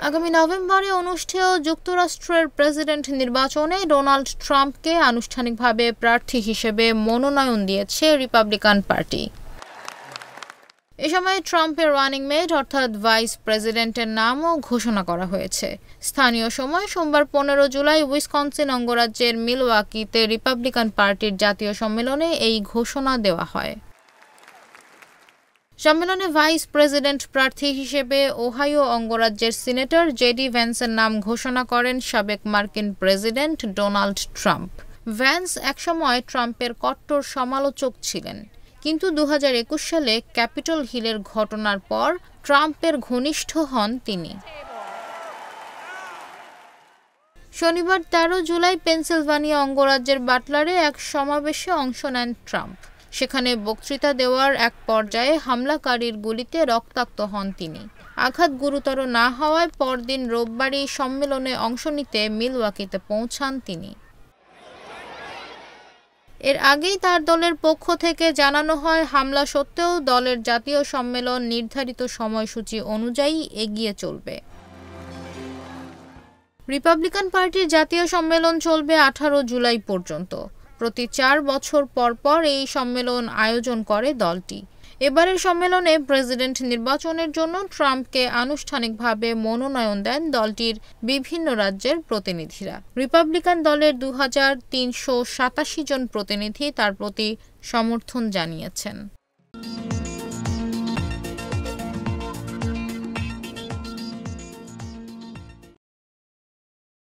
আগামী নভেম্বরে অনুষ্ঠেয় যুক্তরাষ্ট্রের প্রেসিডেন্ট নির্বাচনে ডোনাল্ড ট্রাম্পকে আনুষ্ঠানিকভাবে প্রার্থী হিসেবে মনোনয়ন দিয়েছে রিপাবলিকান পার্টি। এ সময় ট্রাম্পের রানিং মেট অর্থাৎ ভাইস প্রেসিডেন্টের নামও ঘোষণা করা হয়েছে। স্থানীয় সময় সোমবার 15 জুলাই উইসকনসিন অঙ্গরাজ্যের মিলওয়াকিতে রিপাবলিকান পার্টির জাতীয় সম্মেলনে এই ঘোষণা দেওয়া হয়। সম্মেলনে ভাইস প্রেসিডেন্ট প্রার্থী হিসেবে ওহাইও অঙ্গরাজ্যের সিনেটর জেডি ভ্যান্সের নাম ঘোষণা করেন সাবেক মার্কিন প্রেসিডেন্ট ডোনাল্ড ট্রাম্প। ভ্যান্স একসময় ট্রাম্পের কট্টর সমালোচক ছিলেন, কিন্তু 2021 সালে ক্যাপিটল হিলের ঘটনার পর ট্রাম্পের ঘনিষ্ঠ হন তিনি। শনিবার 13 জুলাই পেনসিলভানিয়া অঙ্গরাজ্যের বাটলারে এক সমাবেশে অংশ নেন ট্রাম্প। সেখানে বক্তৃতা দেওয়ার এক পর্যায়ে হামলাকারীর গুলিতে রক্তাক্ত হন তিনি। আঘাত গুরুতর না হওয়ায় পরদিন রোববারই সম্মেলনে অংশ নিতে মিলওয়াকিতে পৌঁছান তিনি। এর আগেই তার দলের পক্ষ থেকে জানানো হয়, হামলা সত্ত্বেও দলের জাতীয় সম্মেলন নির্ধারিত সময়সূচি অনুযায়ী এগিয়ে চলবে। রিপাবলিকান পার্টির জাতীয় সম্মেলন চলবে 18 জুলাই পর্যন্ত। প্রতি 4 বছর পর পর এই সম্মেলন আয়োজন করে দলটি। এবারের সম্মেলনে প্রেসিডেন্ট নির্বাচনের জন্য ট্রাম্পকে আনুষ্ঠানিকভাবে মনোনয়ন দেন দলটির বিভিন্ন রাজ্যের প্রতিনিধিরা। রিপাবলিকান দলের 2387 জন প্রতিনিধি তার প্রতি সমর্থন জানিয়েছেন।